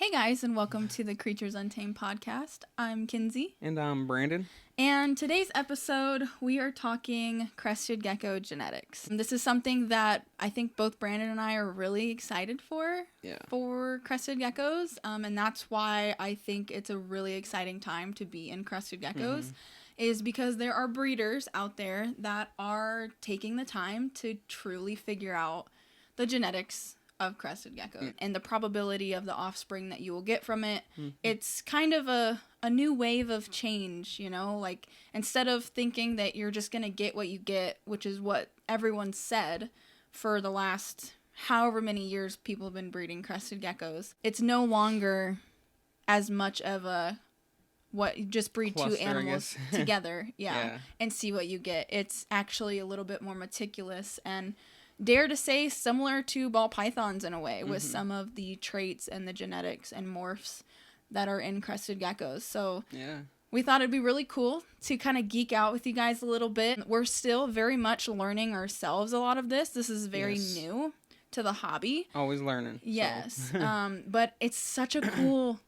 Hey guys, and welcome to the Creature Untamed Podcast. I'm Kinsey. And I'm Brandon. And today's episode, we are talking Crested Gecko genetics. This is something that I think both Brandon and I are really excited for Crested Geckos. And that's why I think it's a really exciting time to be in Crested Geckos, is because there are breeders out there that are taking the time to truly figure out the genetics of Crested Gecko and the probability of the offspring that you will get from it. It's kind of a new wave of change, you know, like instead of thinking that you're just going to get what you get, which is what everyone said for the last however many years people have been breeding Crested Geckos. It's no longer as much of a what you just breed Cluster, two animals together, and see what you get. It's actually a little bit more meticulous and dare to say similar to ball pythons in a way, with some of the traits and the genetics and morphs that are in Crested Geckos. So we thought it'd be really cool to kind of geek out with you guys a little bit. We're still very much learning ourselves a lot of this. This is very new to the hobby. Always learning. Yes. But it's such a cool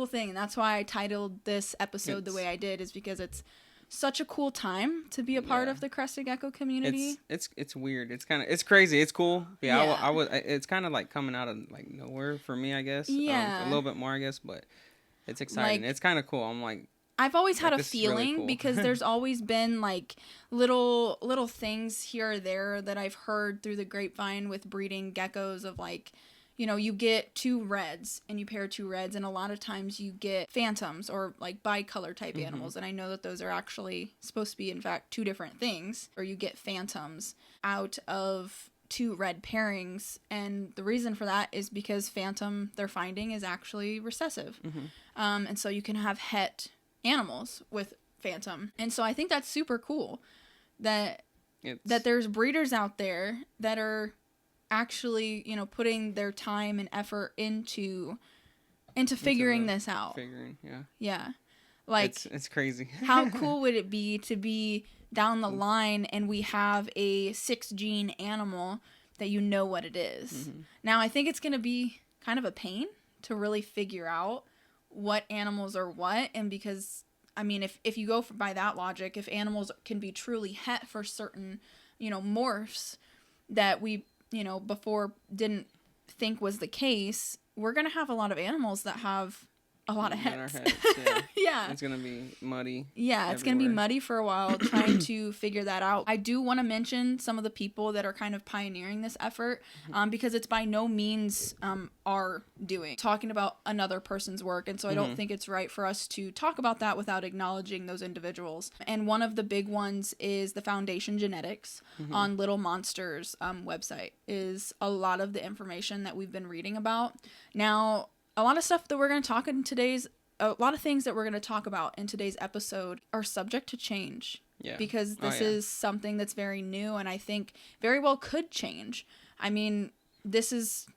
thing. And that's why I titled this episode the way I did, is because it's such a cool time to be a part of the Crested Gecko community. It's weird. It's crazy. It's cool. I was. It's kind of like coming out of like nowhere for me, I guess. A little bit more, I guess, but it's exciting. Like, it's kind of cool. I'm like, I've always had a feeling really cool. because there's always been like little things here or there that I've heard through the grapevine with breeding geckos of like, you know, you get two reds and you pair two reds, and a lot of times you get phantoms or like bicolor type animals. And I know that those are actually supposed to be, in fact, two different things. Or you get phantoms out of two red pairings. And the reason for that is because phantom they're finding is actually recessive. And so you can have het animals with phantom. And so I think that's super cool that there's breeders out there that are actually, you know, putting their time and effort into figuring this out. Yeah. Like, it's crazy. How cool would it be to be down the line and we have a 6-gene animal that you know what it is. Now, I think it's going to be kind of a pain to really figure out what animals are what, and because, I mean, if you go by that logic, if animals can be truly het for certain, you know, morphs that we, you know, before didn't think was the case, we're going to have a lot of animals that have a lot of hets. Yeah. It's going to be muddy. Yeah, it's going to be muddy for a while trying to figure that out. I do want to mention some of the people that are kind of pioneering this effort, because it's by no means our doing, talking about another person's work. And so I don't think it's right for us to talk about that without acknowledging those individuals. And one of the big ones is the Foundation Genetics on Little Monsters website is a lot of the information that we've been reading about. Now, a lot of stuff that we're going to talk in a lot of things that we're going to talk about in today's episode are subject to change. Yeah. Because this is something that's very new and I think very well could change. I mean, this is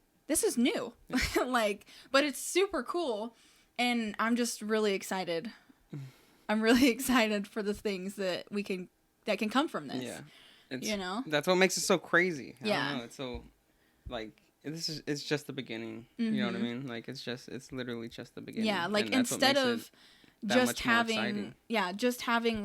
new. But it's super cool and I'm just really excited. I'm really excited for the things that can come from this. Yeah. You know? That's what makes it so crazy. I don't know. It's so like it's just the beginning. You know what I mean? Like it's literally just the beginning. Yeah, like instead of just having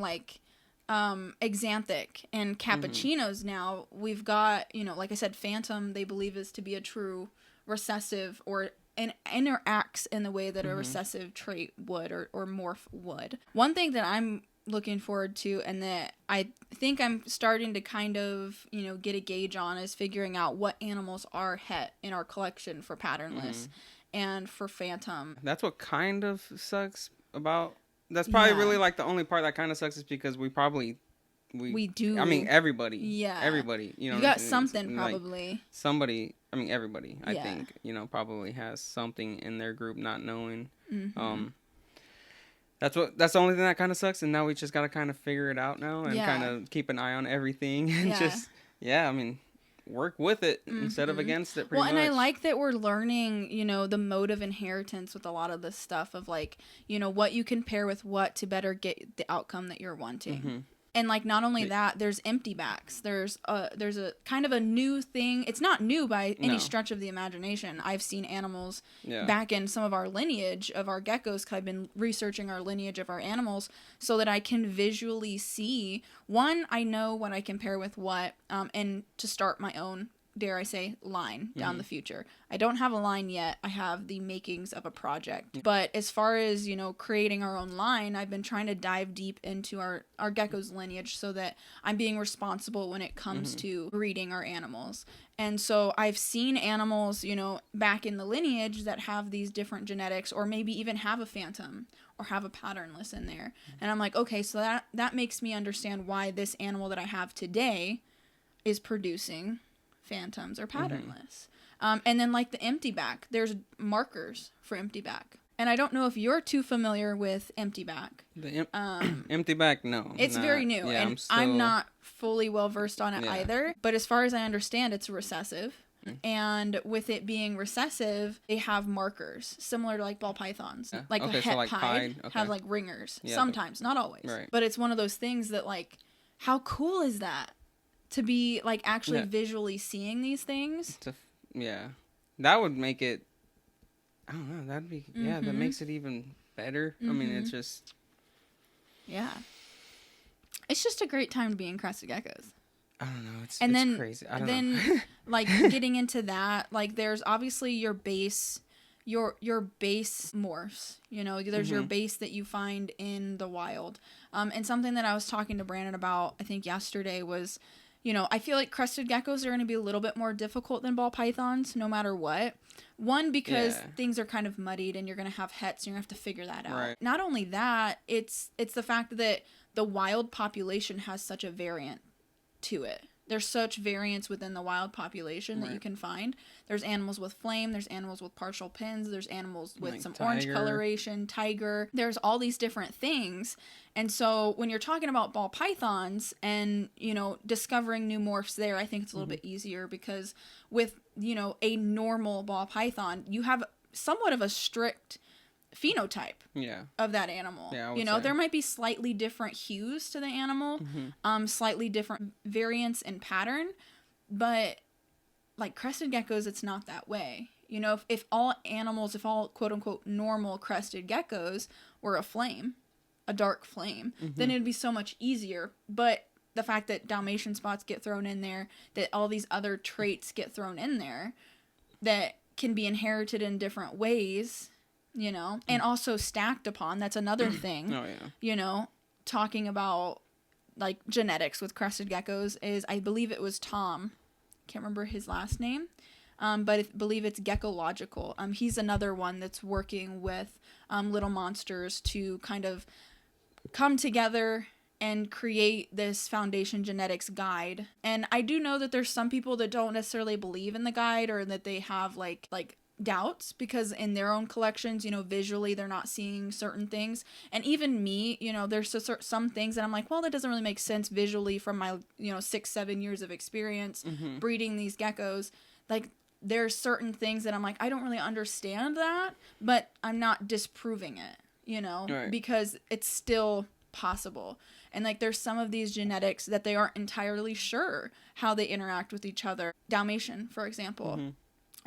like Xanthic and cappuccinos now, we've got, you know, like I said, phantom they believe is to be a true recessive or interacts in the way that a recessive trait would or morph would. One thing that I'm looking forward to and that I think I'm starting to kind of, you know, get a gauge on is figuring out what animals are het in our collection for patternless and for phantom. That's what kind of sucks about. That's probably really like the only part that kind of sucks is because we do. I mean, everybody. Yeah. Everybody. You know, you got something probably. Like somebody. I mean, everybody. I think, you know, probably has something in their group not knowing. That's the only thing that kind of sucks, and now we just got to kind of figure it out now and kind of keep an eye on everything and I mean, work with it instead of against it pretty much. And I like that we're learning, you know, the mode of inheritance with a lot of this stuff of like, you know, what you can pair with what to better get the outcome that you're wanting. And like not only that, there's empty backs. There's a kind of a new thing. It's not new by any stretch of the imagination. I've seen animals back in some of our lineage of our geckos, 'cause I've been researching our lineage of our animals so that I can visually see, one, I know what I compare with what, and to start my own, dare I say, line down the future. I don't have a line yet. I have the makings of a project. But as far as, you know, creating our own line, I've been trying to dive deep into our gecko's lineage so that I'm being responsible when it comes to breeding our animals. And so I've seen animals, you know, back in the lineage that have these different genetics, or maybe even have a phantom or have a patternless in there. And I'm like, okay, so that makes me understand why this animal that I have today is producing phantoms or patternless. And then like the empty back, there's markers for empty back. And I don't know if you're too familiar with empty back. The empty back, no. It's very new, and I'm not fully well versed on it either. But as far as I understand, it's recessive. And with it being recessive, they have markers similar to like ball pythons. Like the het pied have like ringers. Sometimes, not always. Right. But it's one of those things that like, how cool is that? To be like actually visually seeing these things. That would make it, I don't know, that'd be, that makes it even better. I mean, it's just. Yeah. It's just a great time to be in Crested Geckos. I don't know, it's crazy. I don't know. Like getting into that, like there's obviously your base, your base morphs, you know, there's your base that you find in the wild. And something that I was talking to Brandon about, I think yesterday was, you know, I feel like crested geckos are going to be a little bit more difficult than ball pythons, no matter what. One, because things are kind of muddied and you're going to have hets and you're going to have to figure that out. Right. Not only that, it's the fact that the wild population has such a variant to it. There's such variance within the wild population that you can find. There's animals with flame. There's animals with partial pins. There's animals with like some orange coloration, tiger. There's all these different things. And so when you're talking about ball pythons and, you know, discovering new morphs there, I think it's a little bit easier because with, you know, a normal ball python, you have somewhat of a strict phenotype of that animal. You know, there might be slightly different hues to the animal, slightly different variance in pattern, but like crested geckos, it's not that way. You know, if all animals, if all quote unquote normal crested geckos were a flame, a dark flame, then it'd be so much easier. But the fact that Dalmatian spots get thrown in there, that all these other traits get thrown in there that can be inherited in different ways, you know, and also stacked upon. That's another thing. You know, talking about like genetics with crested geckos is, I believe it was Tom, can't remember his last name, but I believe it's Geckological. He's another one that's working with little monsters to kind of come together and create this foundation genetics guide. And I do know that there's some people that don't necessarily believe in the guide, or that they have like doubts because in their own collections, you know, visually they're not seeing certain things. And even me, you know, there's some things that I'm like, well, that doesn't really make sense visually from my, you know, 6-7 years of experience breeding these geckos. Like there's certain things that I'm like, I don't really understand that, but I'm not disproving it, you know, because it's still possible. And like there's some of these genetics that they aren't entirely sure how they interact with each other. Dalmatian, for example.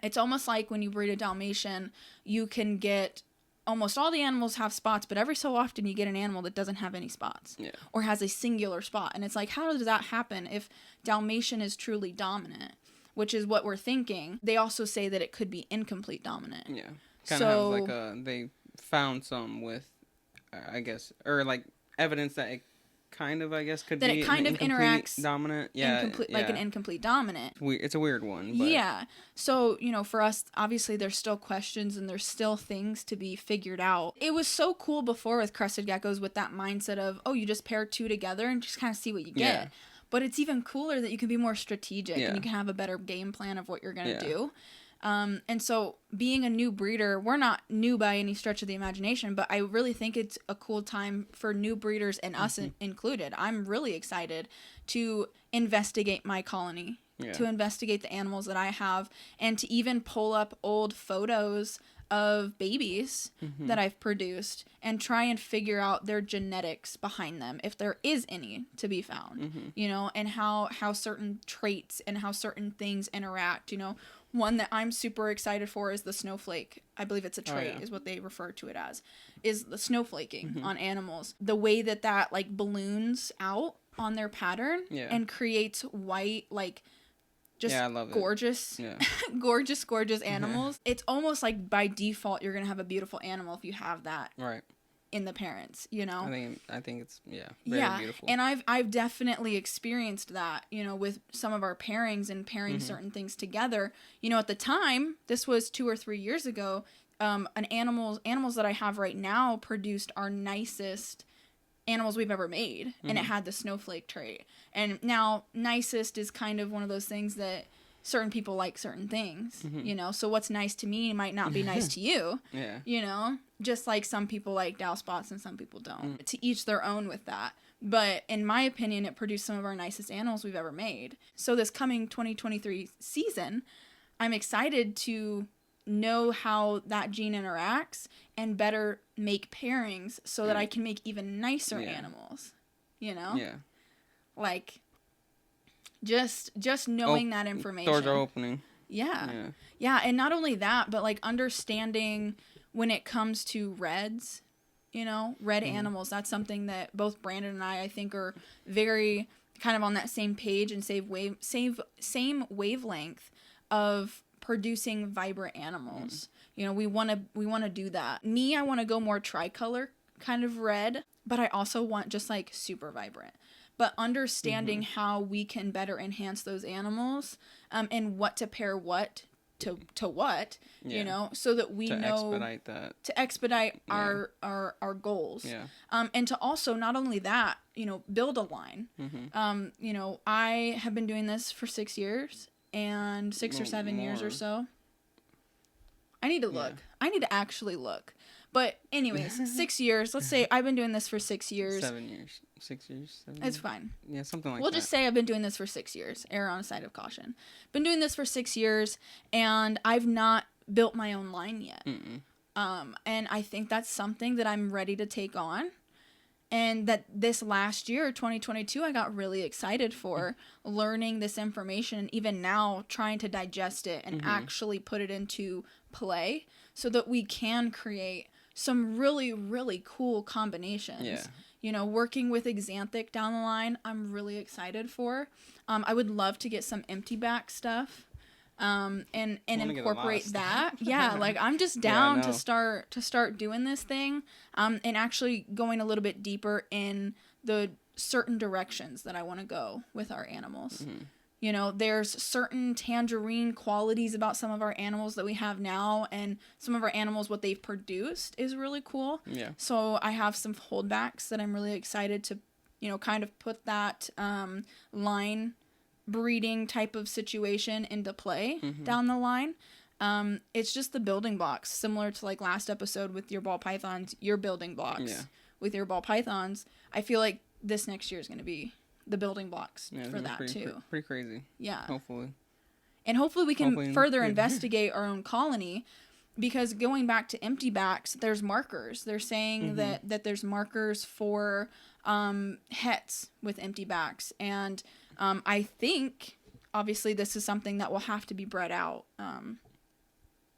It's almost like when you breed a Dalmatian, you can get, almost all the animals have spots, but every so often you get an animal that doesn't have any spots or has a singular spot. And it's like, how does that happen if Dalmatian is truly dominant, which is what we're thinking? They also say that it could be incomplete dominant. Yeah. Kind of have like they found some with, I guess, or like evidence that it kind of, I guess, could that be it kind of interacts dominant. Like an incomplete dominant. It's a weird one. But. Yeah. So, you know, for us, obviously there's still questions and there's still things to be figured out. It was so cool before with crested geckos with that mindset of, oh, you just pair two together and just kind of see what you get. Yeah. But it's even cooler that you can be more strategic and you can have a better game plan of what you're going to do. And so being a new breeder, we're not new by any stretch of the imagination, but I really think it's a cool time for new breeders and us included. I'm really excited to investigate my colony, to investigate the animals that I have, and to even pull up old photos of babies that I've produced and try and figure out their genetics behind them, if there is any to be found, you know, and how certain traits and how certain things interact, you know. One that I'm super excited for is the snowflake. I believe it's a trait is what they refer to it as, is the snowflaking on animals. The way that like balloons out on their pattern and creates white, like, just gorgeous, gorgeous animals. It's almost like by default you're gonna have a beautiful animal if you have that in the parents, you know. I think it's very beautiful. And I've definitely experienced that, you know, with some of our pairings and pairing certain things together. You know, at the time, this was 2 or 3 years ago, animals that I have right now produced our nicest animals we've ever made, and it had the snowflake trait. And now nicest is kind of one of those things that certain people like certain things, you know, so what's nice to me might not be nice to you, you know, just like some people like Dow spots and some people don't. To each their own with that. But in my opinion, it produced some of our nicest animals we've ever made. So this coming 2023 season, I'm excited to know how that gene interacts and better make pairings so that I can make even nicer animals, you know? Yeah. Like, just knowing that information. Doors are opening. Yeah, and not only that, but, like, understanding when it comes to reds, you know, red animals. That's something that both Brandon and I think, are very kind of on that same page and same wavelength of producing vibrant animals. You know, we want to do that. I want to go more tricolor kind of red, but I also want just like super vibrant. But understanding how we can better enhance those animals, and what to pair what to what, you know, so that we know to expedite our goals. And to also, not only that, you know, build a line. You know, I have been doing this for 6 years. And 6 or 7 years or so. I need to look. I need to actually look. But anyways, 6 years. Let's say I've been doing this for 6 years. 7 years. 6 years. 7 It's years. fine. Yeah, something like that. We'll just say I've been doing this for 6 years. Err on the side of caution. Been doing this for 6 years, and I've not built my own line yet. And I think that's something that I'm ready to take on. And that this last year, 2022, I got really excited for learning this information, and even now trying to digest it and actually put it into play so that we can create some really, really cool combinations. You know, working with Xanthic down the line, I'm really excited for. I would love to get some empty back stuff. And incorporate that. Like, I'm just down to start doing this thing, and actually going a little bit deeper in the certain directions that I want to go with our animals. You know, there's certain tangerine qualities about some of our animals that we have now, and some of our animals, what they've produced is really cool. So I have some holdbacks that I'm really excited to, you know, kind of put that line breeding type of situation into play down the line. It's just the building blocks, similar to like last episode with your ball pythons, your building blocks with your ball pythons. I feel like this next year is going to be the building blocks for that too. Pretty crazy. Hopefully. And hopefully we can further investigate our own colony, because going back to empty backs, there's markers. They're saying that there's markers for hets with empty backs, and I think, obviously, this is something that will have to be bred out.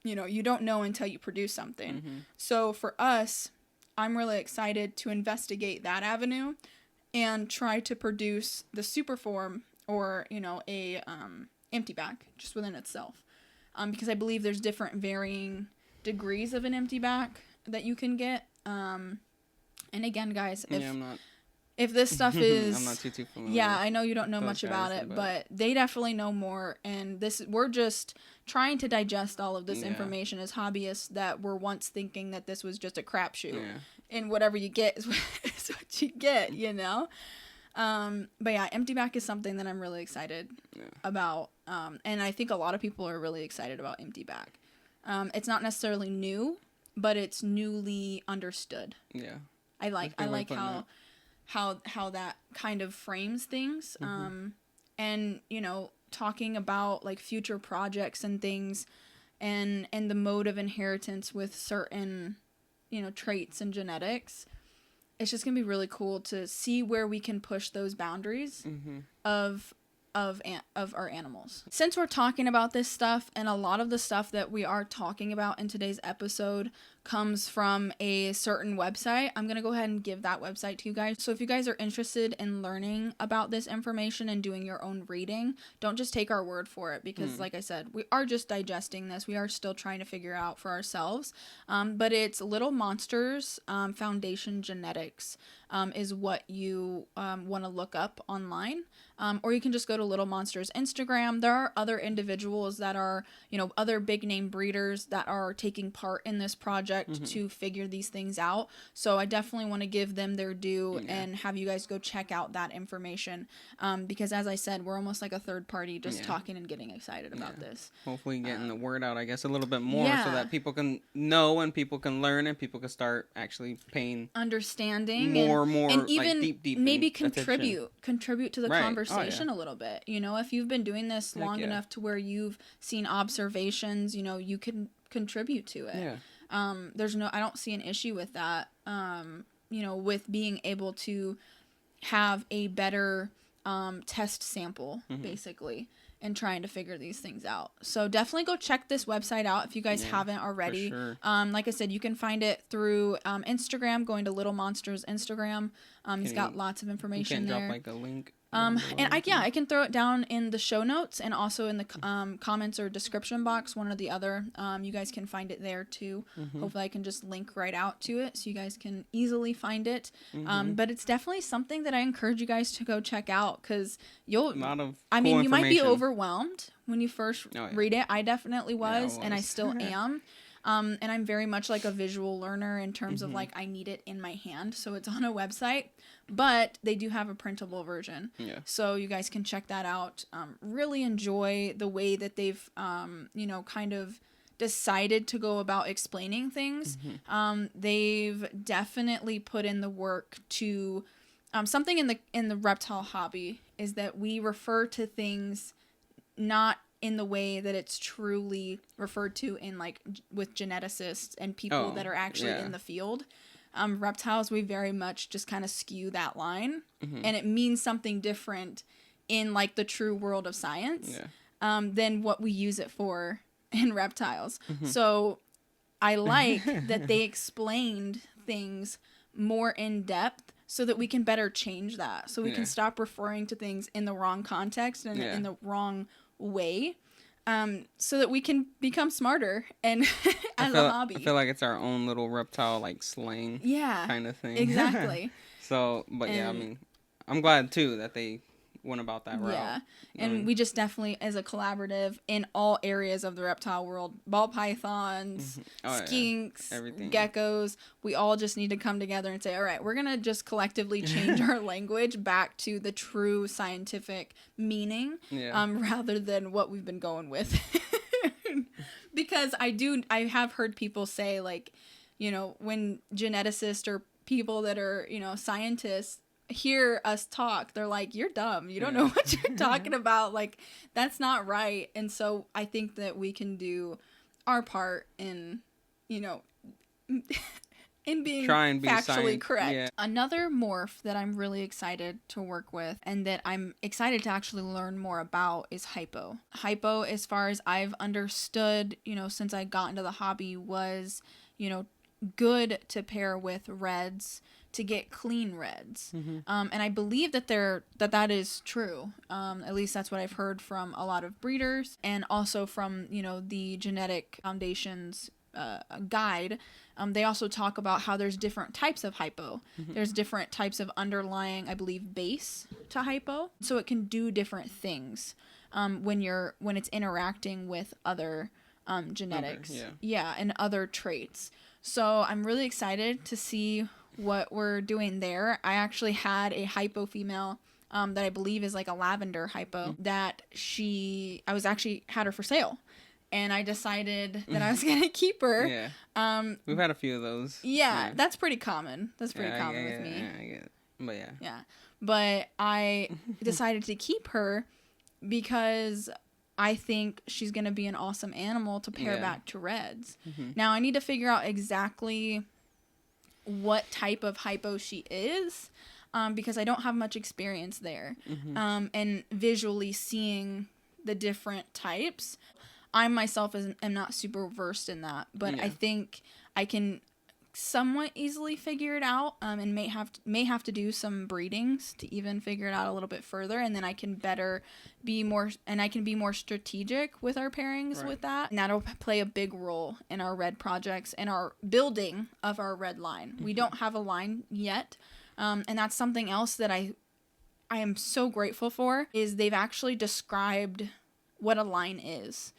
You know, you don't know until you produce something. So for us, I'm really excited to investigate that avenue and try to produce the super form, or, you know, a empty back just within itself. Because I believe there's different varying degrees of an empty back that you can get. And again, guys, if this stuff is... I'm not too familiar. Yeah, I know you don't know much about it, but they definitely know more. And we're just trying to digest all of this information as hobbyists that were once thinking that this was just a crapshoot. And whatever you get is what you get, you know? But yeah, empty back is something that I'm really excited about. And I think a lot of people are really excited about empty back. It's not necessarily new, but it's newly understood. I like how that kind of frames things. And, you know, talking about like future projects and things, and the mode of inheritance with certain, traits and genetics. It's just going to be really cool to see where we can push those boundaries of our animals. Since we're talking about this stuff, and a lot of the stuff that we are talking about in today's episode comes from a certain website, I'm going to go ahead and give that website to you guys. So if you guys are interested in learning about this information and doing your own reading, don't just take our word for it, because like I said, we are just digesting this. We are still trying to figure out for ourselves. But it's Little Monsters Foundation Genetics is what you want to look up online. Or you can just go to Little Monsters Instagram. There are other individuals that are, other big name breeders that are taking part in this project to figure these things out. So I definitely want to give them their due and have you guys go check out that information. Because as I said, we're almost like a third party just talking and getting excited about this. Hopefully getting the word out, I guess, a little bit more so that people can know and people can learn and people can start actually paying understanding more and even like deep maybe contribute to the conversation a little bit. If you've been doing this long enough to where you've seen observations, you can contribute to it. I don't see an issue with that. With being able to have a better test sample basically, and trying to figure these things out. So definitely go check this website out if you guys haven't already. For sure. Like I said, you can find it through Instagram, going to Little Monsters Instagram. He's got lots of information there. Drop like a link. And I can throw it down in the show notes and also in the comments or description box, one or the other. You guys can find it there too. Hopefully I can just link right out to it so you guys can easily find it. But it's definitely something that I encourage you guys to go check out, because you might be overwhelmed when you first read it. I definitely was, and I still am. And I'm very much like a visual learner in terms of like I need it in my hand. So it's on a website, but they do have a printable version. So you guys can check that out. Really enjoy the way that they've, kind of decided to go about explaining things. They've definitely put in the work to, something in the reptile hobby is that we refer to things not in the way that it's truly referred to in like with geneticists and people that are actually in the field. Reptiles, we very much just kind of skew that line, and it means something different in like the true world of science than what we use it for in reptiles. So I like that they explained things more in depth so that we can better change that. So we can stop referring to things in the wrong context and in the wrong way, so that we can become smarter and as a hobby. I feel like it's our own little reptile like slang kind of thing. Exactly. So, but I'm glad too that they went about that route. Yeah, and we just definitely, as a collaborative in all areas of the reptile world, ball pythons, skinks, geckos, we all just need to come together and say, all right, we're going to just collectively change our language back to the true scientific meaning, rather than what we've been going with. Because I have heard people say, like, when geneticists or people that are, scientists hear us talk, they're like, you're dumb, you don't know what you're talking about, like that's not right. And so I think that we can do our part in in being factually correct. Another morph that I'm really excited to work with and that I'm excited to actually learn more about is hypo. Hypo, as far as I've understood, since I got into the hobby, was good to pair with reds to get clean reds. And I believe that that is true. At least that's what I've heard from a lot of breeders, and also from, the Genetic Foundation's guide. They also talk about how there's different types of hypo. There's different types of underlying, I believe, base to hypo. So it can do different things when it's interacting with other genetics. And other traits. So I'm really excited to see what we're doing there. I actually had a hypo female that I believe is like a lavender hypo that I was actually had her for sale, and I decided that I was gonna keep her. We've had a few of those. That's pretty common. That's pretty common with me. I get it. But but I decided to keep her because I think she's going to be an awesome animal to pair back to reds. Mm-hmm. Now, I need to figure out exactly what type of hypo she is, because I don't have much experience there. Mm-hmm. And visually seeing the different types. I myself am not super versed in that, but I think I can somewhat easily figure it out, and may have to do some breedings to even figure it out a little bit further, and then I can be more strategic with our pairings with that, and that'll play a big role in our red projects and our building of our red line. We don't have a line yet, and that's something else that I am so grateful for, is they've actually described what a line is.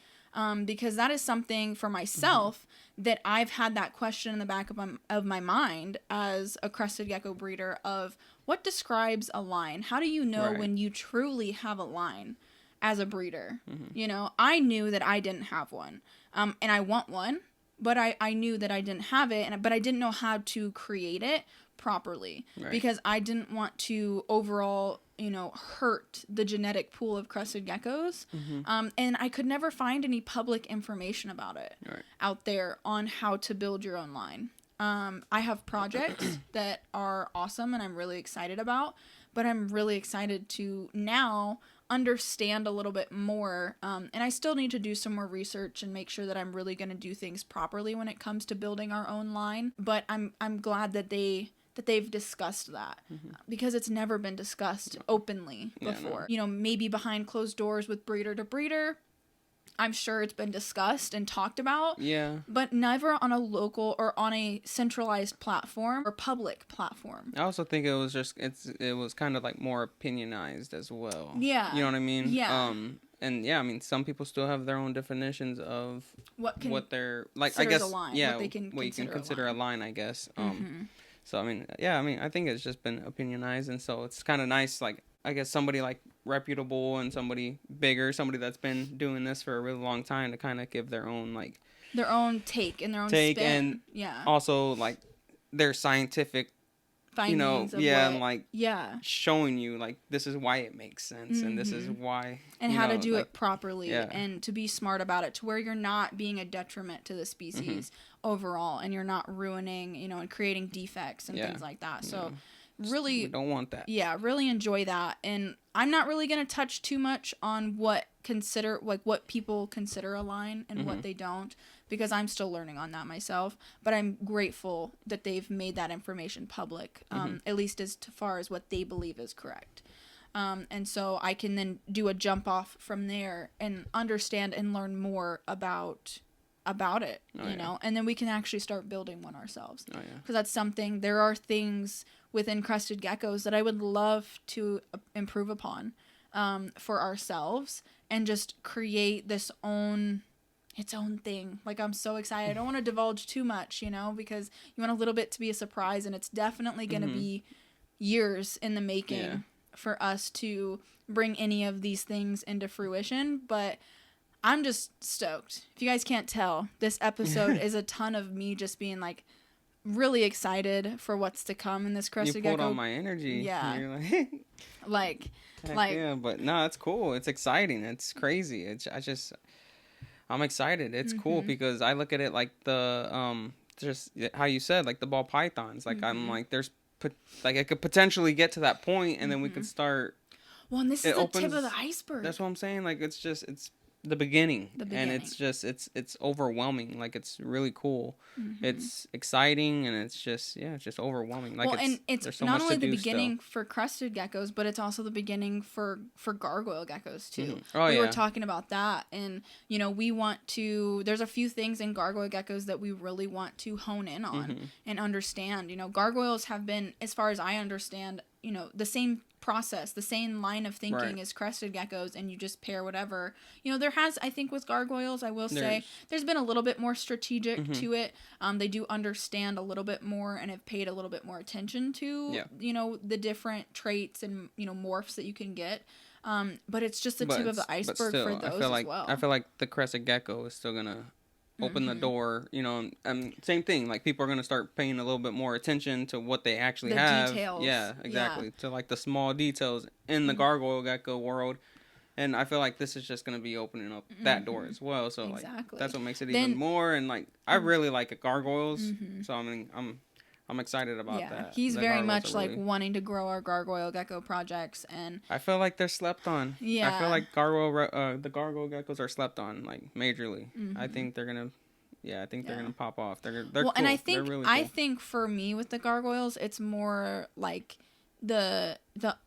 Because that is something for myself that I've had that question in the back of my mind as a crested gecko breeder of what describes a line? How do you know when you truly have a line as a breeder? You know, I knew that I didn't have one, and I want one, but I knew that I didn't have it, but I didn't know how to create it properly because I didn't want to overall, you know, hurt the genetic pool of crested geckos. And I could never find any public information about it out there on how to build your own line. I have projects that are awesome and I'm really excited about, but I'm really excited to now understand a little bit more. And I still need to do some more research and make sure that I'm really going to do things properly when it comes to building our own line. But I'm glad that they've discussed that because it's never been discussed openly before. You know, maybe behind closed doors with breeder to breeder, I'm sure it's been discussed and talked about. But never on a local or on a centralized platform or public platform. I also think it was kind of like more opinionized as well. You know what I mean? And I mean, some people still have their own definitions of what they're like. I guess, a line, what you can consider a line, I guess. So, I mean, I think it's just been opinionized. And so it's kind of nice, like, I guess somebody like reputable and somebody bigger, somebody that's been doing this for a really long time to kind of give their own, like... Their own take and their own spin. And also, like, their scientific... findings and like showing you like this is why it makes sense and this is why and how to do it properly and to be smart about it to where you're not being a detriment to the species overall and you're not ruining, you know, and creating defects and things like that. So really we don't want that. Really enjoy that. And I'm not really going to touch too much on what people consider a line and what they don't, because I'm still learning on that myself. But I'm grateful that they've made that information public, at least as far as what they believe is correct. And so I can then do a jump off from there and understand and learn more about it, you know, and then we can actually start building one ourselves. Because that's something, there are things within Crested Geckos that I would love to improve upon for ourselves and just create its own thing. Like, I'm so excited. I don't want to divulge too much, you know, because you want a little bit to be a surprise, and it's definitely going to be years in the making for us to bring any of these things into fruition. But I'm just stoked. If you guys can't tell, this episode is a ton of me just being like really excited for what's to come in this Crested Gecko. You pulled all my energy. Yeah. You're like yeah, but no, it's cool. It's exciting. It's crazy. I'm excited. It's cool because I look at it like the just how you said, like the ball pythons. Like I'm like it could potentially get to that point, and then we could start. Well, and this is the tip of the iceberg. That's what I'm saying. Like it's the beginning. And it's overwhelming. Like it's really cool. It's exciting, and it's just overwhelming. Like it's so not only the beginning for Crested Geckos, but it's also the beginning for gargoyle geckos too. We were talking about that, and you know, there's a few things in gargoyle geckos that we really want to hone in on and understand. You know, gargoyles have been, as far as I understand, you know, the same process, the same line of thinking as Crested Geckos, and you just pair whatever. You know, there has, I think with gargoyles, I will say, there's been a little bit more strategic to it. They do understand a little bit more and have paid a little bit more attention to, you know, the different traits and, you know, morphs that you can get. But it's just the tip of the iceberg for those as well. I feel like the Crested Gecko is still gonna open the door, you know, and same thing, like people are going to start paying a little bit more attention to what they actually have. Details. Yeah, exactly. To like the small details in the gargoyle gecko world. And I feel like this is just gonna be opening up that door as well. So like that's what makes it even more. And like I really like gargoyles, so I mean I'm excited about that. He's very much like wanting to grow our gargoyle gecko projects, and I feel like they're slept on. Yeah, I feel like the gargoyle geckos are slept on like majorly. I think they're gonna. Yeah, I think they're gonna pop off. They're well, cool. And I think really cool. I think for me with the gargoyles, it's more like the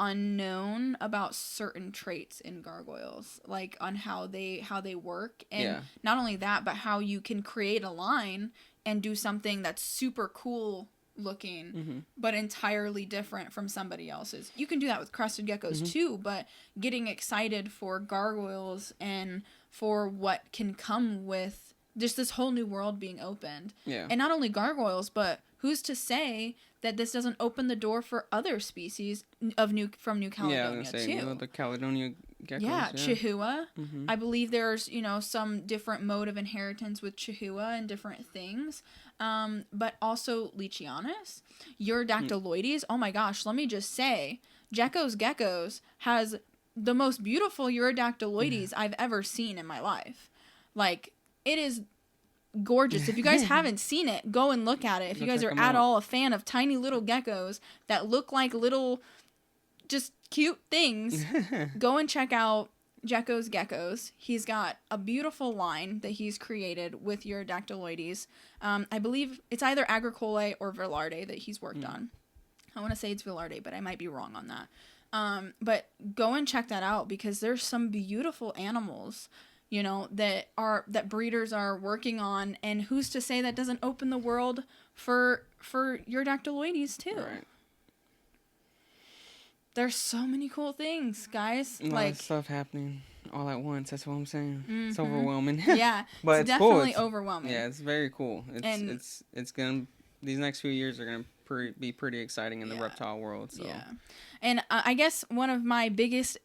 unknown about certain traits in gargoyles, like on how they work, and not only that, but how you can create a line and do something that's super cool looking, but entirely different from somebody else's. You can do that with crested geckos too, but getting excited for gargoyles and for what can come with just this whole new world being opened. Yeah. And not only gargoyles, but who's to say that this doesn't open the door for other species from New Caledonia too? The Caledonia geckos. Yeah, Chihuahua. I believe there's, some different mode of inheritance with Chihuahua and different things. But also Leachianus, Urodactyloides. Oh my gosh, let me just say, Geckos has the most beautiful Urodactyloides I've ever seen in my life. Like, it is gorgeous. If you guys haven't seen it, go and look at it. If you guys are at all a fan of tiny little geckos that look like little just cute things, go and check out Geckos. He's got a beautiful line that he's created with Urodactyloides. I believe it's either Agricolae or Velarde that he's worked on. I want to say it's Velarde, but I might be wrong on that. But go and check that out, because there's some beautiful animals that breeders are working on, and who's to say that doesn't open the world for Urodactyloides too. Right. There's so many cool things, guys. A lot of stuff happening all at once. That's what I'm saying. It's overwhelming. Yeah, but it's definitely cool. Overwhelming. Yeah, it's very cool. It's gonna, these next few years are gonna be pretty exciting in the reptile world. So. Yeah, and I guess one of my biggest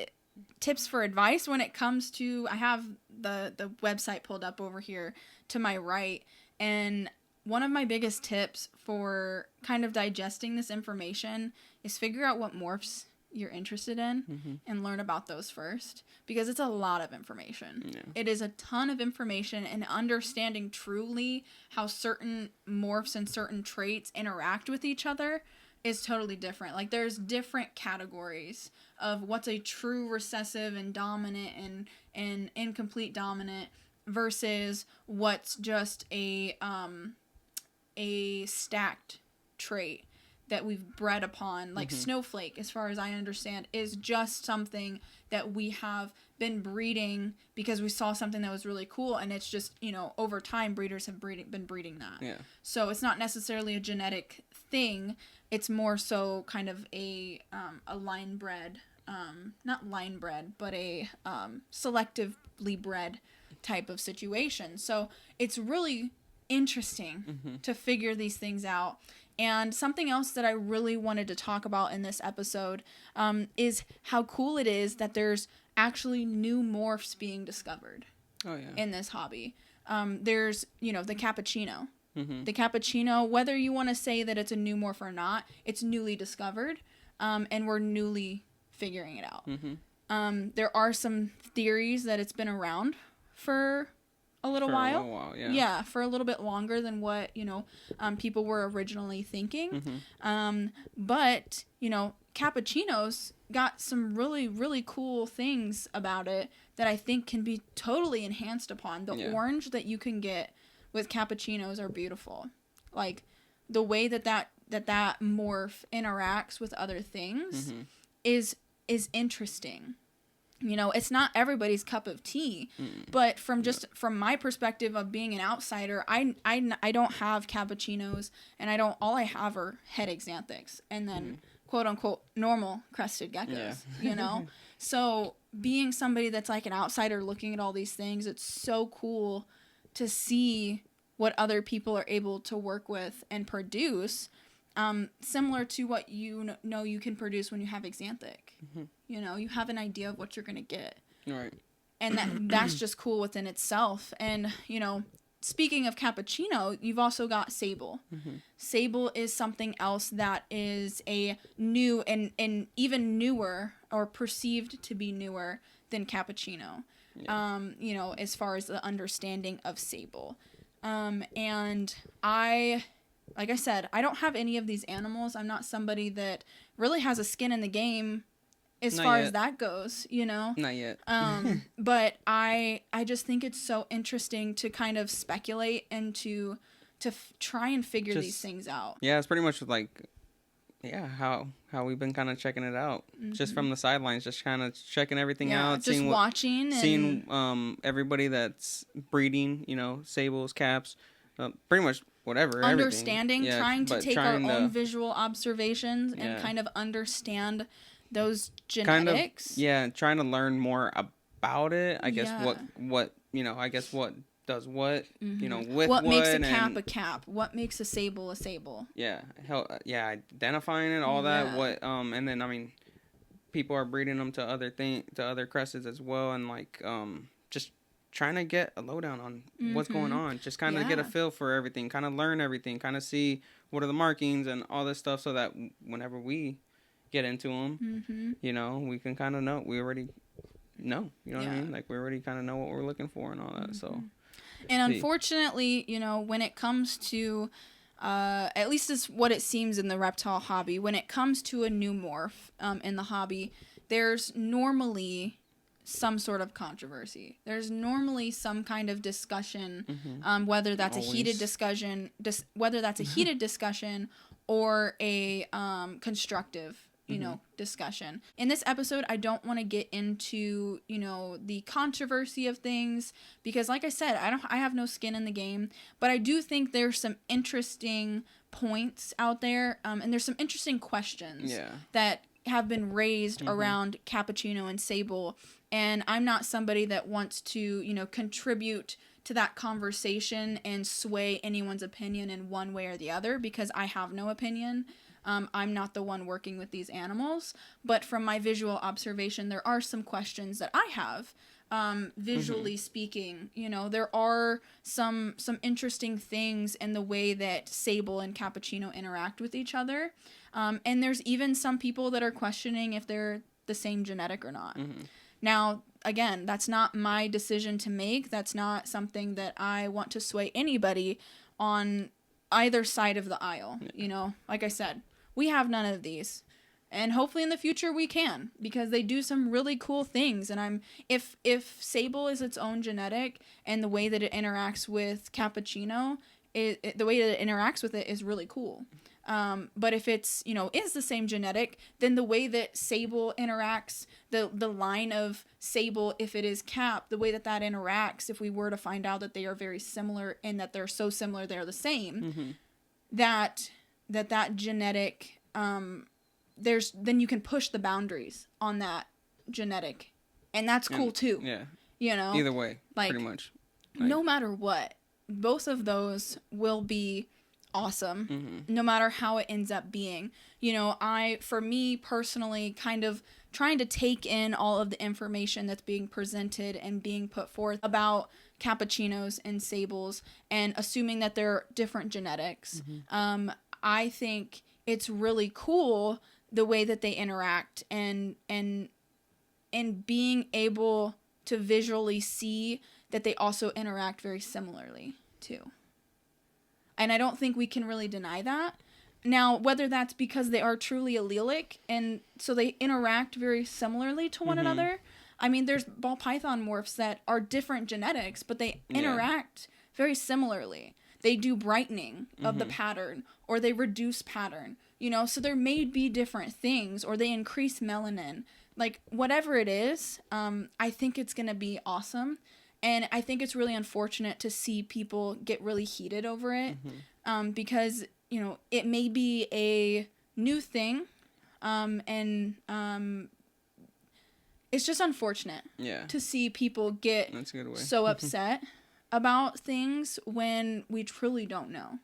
tips for advice when it comes to, I have the website pulled up over here to my right, and one of my biggest tips for kind of digesting this information is figure out what morphs you're interested in and learn about those first, because it's a lot of information. Yeah. It is a ton of information, and understanding truly how certain morphs and certain traits interact with each other is totally different. Like, there's different categories of what's a true recessive and dominant and incomplete dominant versus what's just a stacked trait that we've bred upon. Like Snowflake, as far as I understand, is just something that we have been breeding because we saw something that was really cool, and it's just, over time breeders have been breeding that. Yeah. So it's not necessarily a genetic thing. It's more so kind of a line bred, not line bred, but a selectively bred type of situation. So it's really interesting to figure these things out. And something else that I really wanted to talk about in this episode is how cool it is that there's actually new morphs being discovered in this hobby. There's, the cappuccino. The cappuccino, whether you want to say that it's a new morph or not, it's newly discovered, and we're newly figuring it out. There are some theories that it's been around for a little while. Yeah, for a little bit longer than what, people were originally thinking. But, cappuccinos got some really, really cool things about it that I think can be totally enhanced upon. The orange that you can get with cappuccinos are beautiful. Like, the way that morph interacts with other things is interesting. It's not everybody's cup of tea, but from my perspective of being an outsider, I don't have cappuccinos, and all I have are head xanthics, and then quote unquote normal crested geckos, So being somebody that's like an outsider looking at all these things, it's so cool to see what other people are able to work with and produce, similar to what you can produce when you have xanthic. You have an idea of what you're going to get. Right. And that's just cool within itself. And, speaking of cappuccino, you've also got sable. Sable is something else that is a new and even newer, or perceived to be newer, than Cappuccino. Yeah. You know, as far as the understanding of Sable. And like I said, I don't have any of these animals. I'm not somebody that really has a skin in the game as far as that goes, you know? Not yet. But I just think it's so interesting to kind of speculate and to try and figure these things out. Yeah, it's pretty much like, how we've been kind of checking it out. Just from the sidelines, just kind of checking everything out. Just watching. Seeing everybody that's breeding, you know, sables, caps, pretty much whatever. Understanding, yeah, trying to take our own visual observations and kind of understand those genetics. Trying to learn more about it. I guess what you know, I guess what does what, you know, with what makes a cap a cap, what makes a sable a sable. Identifying it, all that. What and then I mean, people are breeding them to other cresteds as well, and like just trying to get a lowdown on what's going on, just kind of get a feel for everything, kind of learn everything, kind of see what are the markings and all this stuff, so that whenever we get into them, you know, we can kind of know. We already know, you know what I mean? Like, we already kind of know what we're looking for and all that. So, and unfortunately, you know, when it comes to, at least it's what it seems in the reptile hobby, when it comes to a new morph in the hobby, there's normally some sort of controversy. There's normally some kind of discussion, whether that's a heated discussion, or a constructive, you know, discussion. In this episode, I don't want to get into, you know, the controversy of things, because like I said, I have no skin in the game, but I do think there's some interesting points out there, and there's some interesting questions that have been raised around Cappuccino and Sable, and I'm not somebody that wants to, you know, contribute to that conversation and sway anyone's opinion in one way or the other, because I have no opinion. I'm not the one working with these animals, but from my visual observation, there are some questions that I have, visually speaking. You know, there are some interesting things in the way that Sable and Cappuccino interact with each other, and there's even some people that are questioning if they're the same genetic or not. Now, again, that's not my decision to make. That's not something that I want to sway anybody on either side of the aisle. You know, like I said, we have none of these, and hopefully in the future we can, because they do some really cool things. And if Sable is its own genetic, and the way that it interacts with Cappuccino, the way that it interacts with it is really cool. But if it's, you know, is the same genetic, then the way that Sable interacts, the line of Sable, if it is Cap, the way that interacts, if we were to find out that they are very similar, and that they're so similar they're the same, that genetic, then you can push the boundaries on that genetic, and that's cool too. Yeah. You know? Either way, like, pretty much. Like, no matter what, both of those will be awesome, no matter how it ends up being. You know, for me personally, kind of trying to take in all of the information that's being presented and being put forth about Cappuccinos and Sables, and assuming that they're different genetics. I think it's really cool the way that they interact, and being able to visually see that they also interact very similarly too. And I don't think we can really deny that. Now, whether that's because they are truly allelic, and so they interact very similarly to one another. I mean, there's ball python morphs that are different genetics, but they interact very similarly. They do brightening of the pattern, or they reduce pattern, you know, so there may be different things, or they increase melanin. Like, whatever it is, I think it's going to be awesome. And I think it's really unfortunate to see people get really heated over it, because, you know, it may be a new thing, and it's just unfortunate to see people get so upset about things when we truly don't know.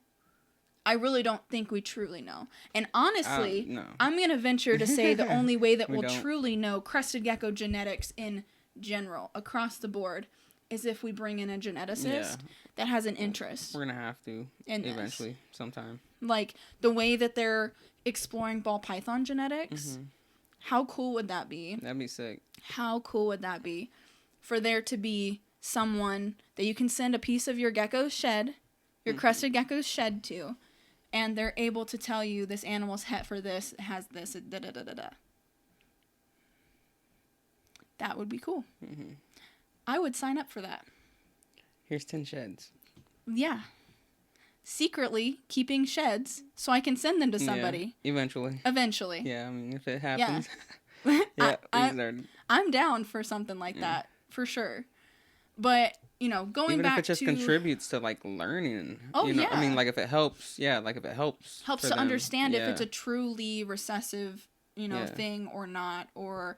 I really don't think we truly know. And honestly, no. I'm going to venture to say the only way that we'll truly know Crested Gecko genetics in general, across the board, is if we bring in a geneticist that has an interest. We're going to have to eventually, sometime. Like, the way that they're exploring ball python genetics How cool would that be? That'd be sick. How cool would that be for there to be someone that you can send a piece of your gecko's shed, your crested gecko's shed to, and they're able to tell you this animal's het for this, has this, da-da-da-da-da. That would be cool. Mm-hmm. I would sign up for that. Here's 10 sheds. Yeah. Secretly keeping sheds so I can send them to somebody. Yeah, eventually. Yeah, I mean, if it happens. Yeah. I'm down for something like that, for sure. But, you know, going even back to... if it just contributes to, like, learning. Oh, you know? yeah. I mean, like, if it helps. Yeah, like, if it helps. Helps to understand if it's a truly recessive, you know, thing or not. Or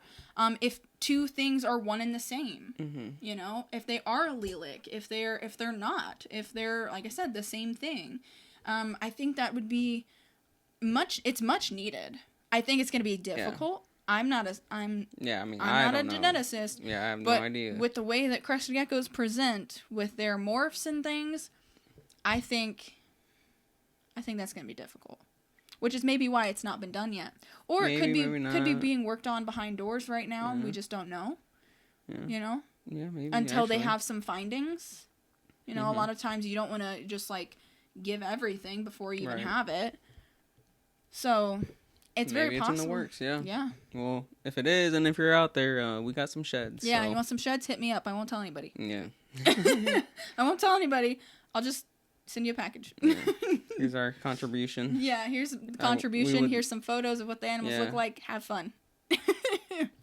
if two things are one and the same. Mm-hmm. You know? If they are allelic. If they're not. If they're, like I said, the same thing. I think that would be it's much needed. I think it's going to be difficult. Yeah. I'm not a geneticist. Yeah, I have no idea. With the way that crested geckos present with their morphs and things, I think that's going to be difficult. Which is maybe why it's not been done yet. Or maybe, it could be being worked on behind doors right now and we just don't know. Yeah. You know? Yeah, maybe. Until they have some findings. You know, a lot of times you don't want to just like give everything before you even have it. So it's very possible. It's in the works, yeah. Yeah. Well, if it is, and if you're out there, we got some sheds. Yeah, so. You want some sheds? Hit me up. I won't tell anybody. Yeah. I won't tell anybody. I'll just send you a package. Yeah. Here's our contribution. Yeah, here's the contribution. Here's some photos of what the animals look like. Have fun.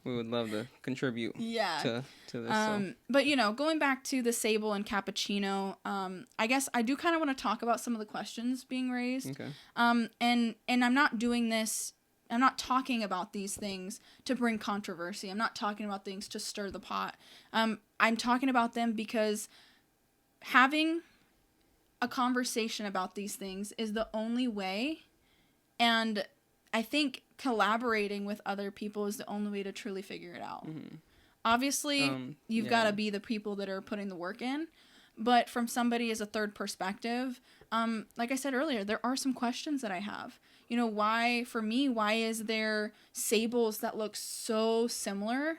We would love to contribute to this. But, you know, going back to the sable and cappuccino, I guess I do kind of want to talk about some of the questions being raised. Okay. And I'm not doing this, I'm not talking about these things to bring controversy. I'm not talking about things to stir the pot. I'm talking about them because having a conversation about these things is the only way, and I think collaborating with other people is the only way to truly figure it out. Mm-hmm. Obviously, you've got to be the people that are putting the work in, but from somebody as a third perspective, like I said earlier, there are some questions that I have. You know, why is there sables that look so similar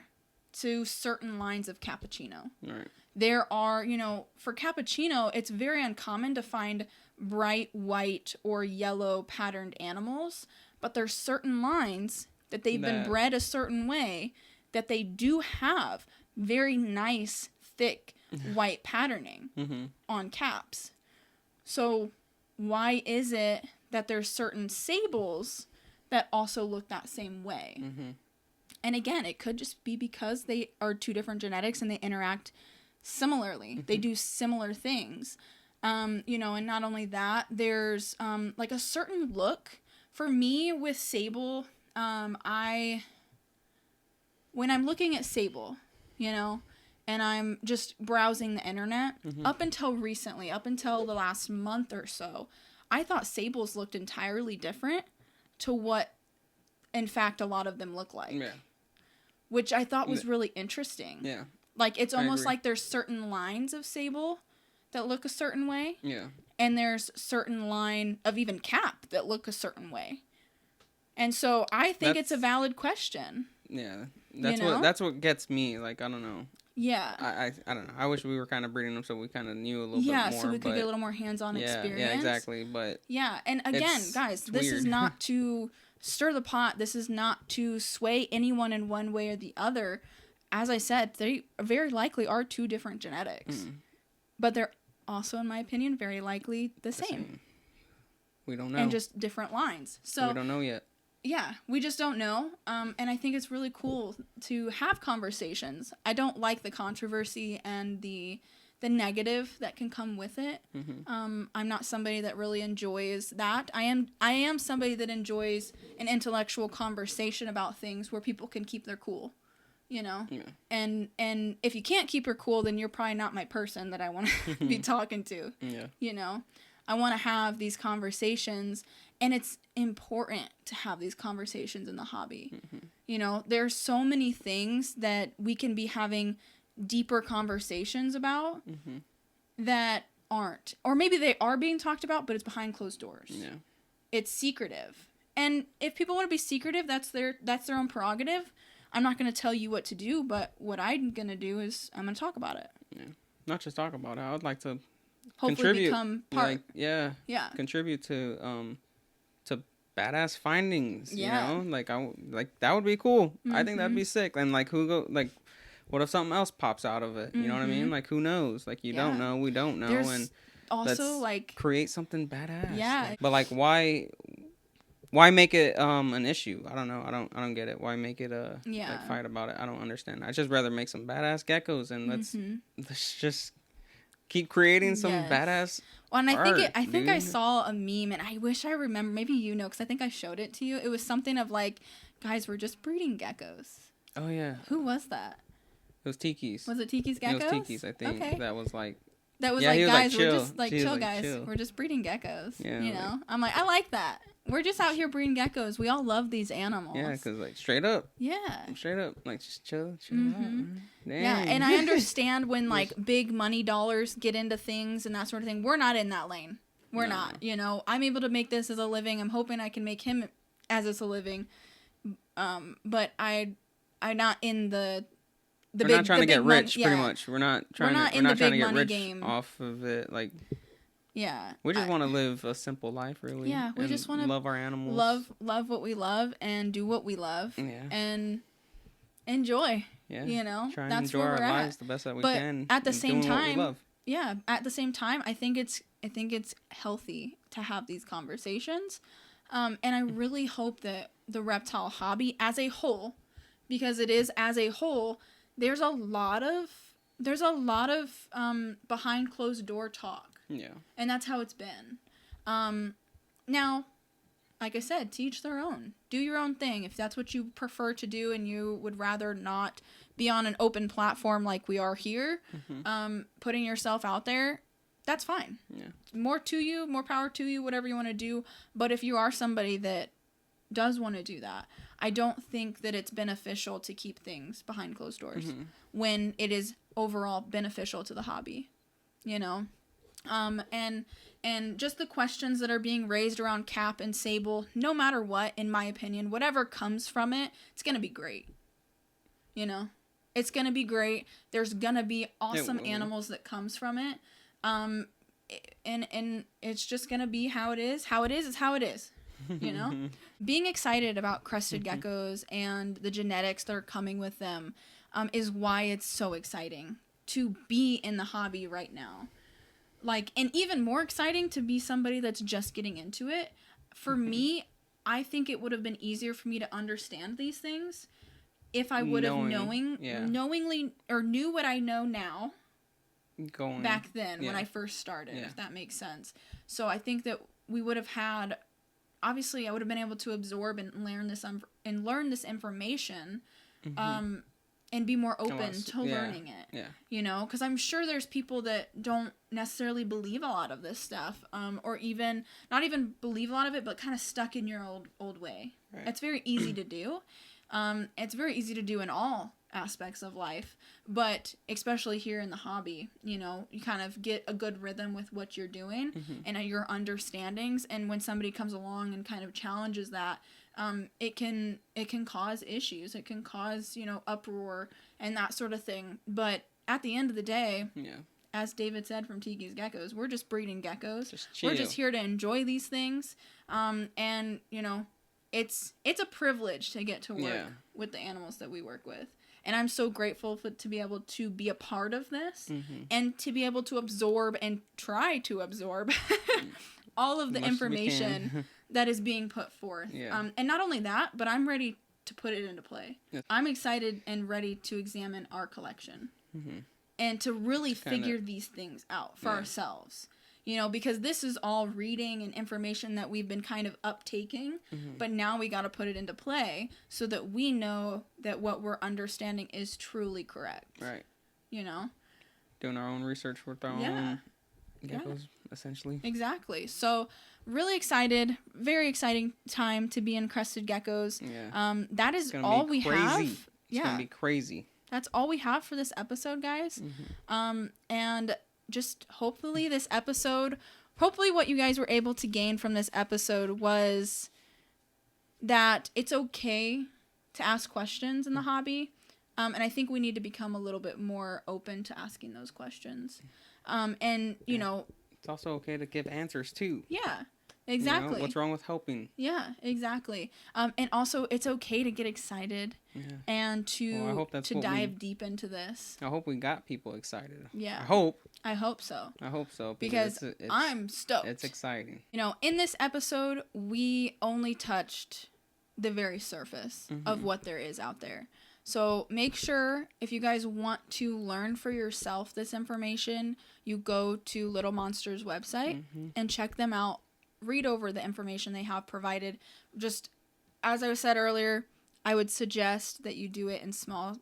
to certain lines of cappuccino? Right. There are, you know, for cappuccino, it's very uncommon to find bright white or yellow patterned animals, but there's certain lines that they've been bred a certain way that they do have very nice, thick, white patterning on caps. So why is it that there's certain sables that also look that same way? Mm-hmm. And again, it could just be because they are two different genetics and they interact similarly. They do similar things. You know, and not only that, there's like a certain look. For me with sable, when I'm looking at sable, you know, and I'm just browsing the internet, up until recently, up until the last month or so, I thought sables looked entirely different to what, in fact, a lot of them look like. Yeah. Which I thought was really interesting. Yeah. Like, it's almost like there's certain lines of sable that look a certain way. Yeah. And there's certain line of even cap that look a certain way. And so I think it's a valid question. Yeah. That's what gets me. Like, I don't know. Yeah. I don't know. I wish we were kind of breeding them so we kind of knew a little bit more. Yeah, so we could get a little more hands-on experience. Yeah, exactly. But yeah, and again, guys, this is not to stir the pot. This is not to sway anyone in one way or the other. As I said, they very likely are two different genetics. But they're also, in my opinion, very likely the same. We don't know. And just different lines. So we don't know yet. Yeah, we just don't know. And I think it's really cool to have conversations. I don't like the controversy and the negative that can come with it. I'm not somebody that really enjoys that. I am somebody that enjoys an intellectual conversation about things where people can keep their cool. You know, and if you can't keep her cool, then you're probably not my person that I want to be talking to. Yeah. You know, I want to have these conversations, and it's important to have these conversations in the hobby. You know, there's so many things that we can be having deeper conversations about that aren't, or maybe they are being talked about, but it's behind closed doors. Yeah. It's secretive. And if people want to be secretive, that's their own prerogative. I'm not going to tell you what to do, but what I'm going to do is I'm going to talk about it. Yeah. Not just talk about it. I would like to hopefully contribute, become part. like, yeah. Contribute to badass findings. Yeah. You know, like that would be cool. I think that'd be sick. And like what if something else pops out of it? You know what I mean? Like, who knows? Like, you don't know. We don't know. There's and also like create something badass. Yeah. Like, but like, why make it an issue? I don't know. I don't get it. Why make it like fight about it? I don't understand. I'd just rather make some badass geckos and let's just keep creating some badass. Well, and I think I saw a meme, and I wish I remember. Maybe you know, because I think I showed it to you. It was something of like, guys, we're just breeding geckos. Oh yeah. Who was that? It was Tiki's. Was it Tiki's Geckos? It was Tiki's, I think. Okay. That was like, guys, we're just like, chill, guys. Chill. We're just breeding geckos. Yeah, you know? I'm like, I like that. We're just out here breeding geckos. We all love these animals. Yeah, because like straight up. Yeah. Straight up. Like, just chill out. Damn. Yeah, and I understand when like big money dollars get into things and that sort of thing. We're not in that lane. We're not. You know, I'm able to make this as a living. I'm hoping I can make him as a living. But I'm not in the we're not trying to get rich, pretty much. We're not trying to get rich game. Off of it. Like, yeah. We just want to live a simple life, really. Yeah, we just want to love our animals. Love what we love and do what we love. Yeah. And enjoy. Yeah. You know, try and that's enjoy where our lives the best that we can. At the same time, at the same time, I think it's healthy to have these conversations. And I really hope that the reptile hobby as a whole, because it is as a whole, there's a lot of behind closed door talk. Yeah. And that's how it's been. Now, like I said, to each their own. Do your own thing. If that's what you prefer to do and you would rather not be on an open platform like we are here, putting yourself out there, that's fine. Yeah. More to you, more power to you, whatever you want to do. But if you are somebody that does want to do that, I don't think that it's beneficial to keep things behind closed doors when it is overall beneficial to the hobby, you know? And just the questions that are being raised around Cap and Sable, no matter what, in my opinion, whatever comes from it, it's going to be great. You know? It's going to be great. There's going to be awesome animals that comes from it. And it's just going to be how it is. How it is how it is. You know? Being excited about Crested Geckos and the genetics that are coming with them is why it's so exciting to be in the hobby right now. Like, and even more exciting to be somebody that's just getting into it. For me, I think it would have been easier for me to understand these things if I would have knowingly or knew what I know now back then when I first started, if that makes sense. So I think that we would have had, obviously I would have been able to absorb and learn this information and be more open to learning it. Yeah. You know, because I'm sure there's people that don't necessarily believe a lot of this stuff, or even not even believe a lot of it, but kind of stuck in your old way. Right. It's very easy to do. It's very easy to do in all aspects of life, but especially here in the hobby, you know, you kind of get a good rhythm with what you're doing and your understandings. And when somebody comes along and kind of challenges that, it can cause issues. It can cause, you know, uproar and that sort of thing. But at the end of the day, as David said from Tiki's Geckos, we're just breeding geckos. We're just here to enjoy these things. And, you know, it's a privilege to get to work with the animals that we work with. And I'm so grateful to be able to be a part of this and to be able to absorb and try to absorb all of the information that is being put forth. Yeah. And not only that, but I'm ready to put it into play. Yeah. I'm excited and ready to examine our collection and to really figure these things out for ourselves. You know, because this is all reading and information that we've been kind of uptaking, but now we got to put it into play so that we know that what we're understanding is truly correct. Right. You know? Doing our own research with our own geckos, essentially. Exactly. So, really excited. Very exciting time to be in Crested Geckos. Yeah. That is all we have. It's going to be crazy. That's all we have for this episode, guys. And just hopefully what you guys were able to gain from this episode was that it's okay to ask questions in the hobby. And I think we need to become a little bit more open to asking those questions. And, you know... It's also okay to give answers, too. Yeah, exactly. You know, what's wrong with helping? Yeah, exactly. And also, it's okay to get excited and to dive deep into this. I hope we got people excited. Yeah. I hope so. I hope so. Because I'm stoked. It's exciting. You know, in this episode, we only touched the very surface of what there is out there. So make sure, if you guys want to learn for yourself this information, you go to Little Monsters website and check them out. Read over the information they have provided. Just, as I said earlier, I would suggest that you do it in small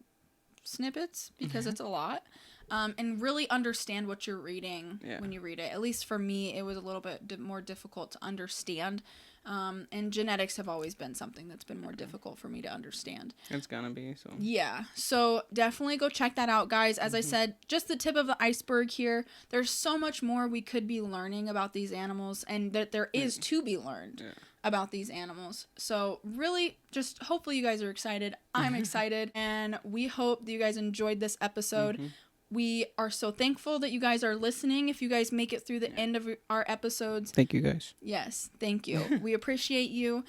snippets because it's a lot. And really understand what you're reading when you read it. At least for me, it was a little bit more difficult to understand. And genetics have always been something that's been more difficult for me to understand. It's gonna be, so. Yeah. So definitely go check that out, guys. As I said, just the tip of the iceberg here. There's so much more we could be learning about these animals, and that there is to be learned about these animals. So really, just hopefully you guys are excited. I'm excited, and we hope that you guys enjoyed this episode. We are so thankful that you guys are listening. If you guys make it through the end of our episodes. Thank you, guys. Yes, thank you. We appreciate you.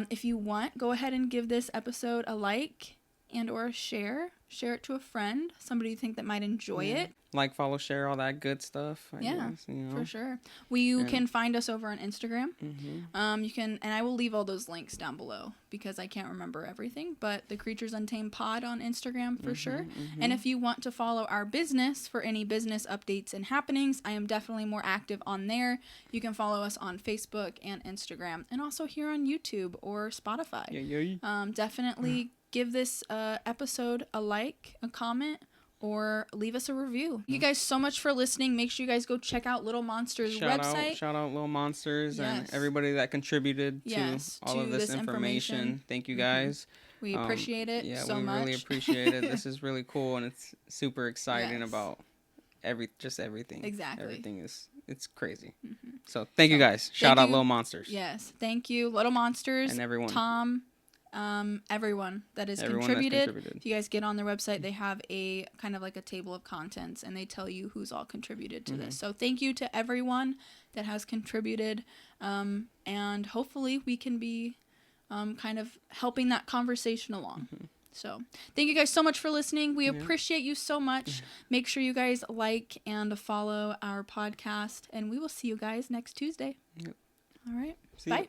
If you want, go ahead and give this episode a like and or a share. Share it to a friend, somebody you think that might enjoy it. Like, follow, share, all that good stuff. I guess, you know. For sure. You can find us over on Instagram. You can, and I will leave all those links down below because I can't remember everything, but the Creatures Untamed pod on Instagram for sure. And if you want to follow our business for any business updates and happenings, I am definitely more active on there. You can follow us on Facebook and Instagram, and also here on YouTube or Spotify. Definitely give this episode a like, a comment, or leave us a review. Thank you guys so much for listening. Make sure you guys go check out Little Monsters website. Shout out Little Monsters and everybody that contributed to all of this information. Thank you guys. We appreciate it so much. Yeah, we really appreciate it. This is really cool, and it's super exciting about everything. Exactly. Everything it's crazy. So thank you guys. Shout out Little Monsters. Yes. Thank you, Little Monsters. And everyone. Tom. Everyone that has contributed. If you guys get on their website, they have a kind of like a table of contents, and they tell you who's all contributed to this. So thank you to everyone that has contributed, and hopefully we can be kind of helping that conversation along. So thank you guys so much for listening. We appreciate you so much. Make sure you guys like and follow our podcast, and we will see you guys next Tuesday. All right. Bye.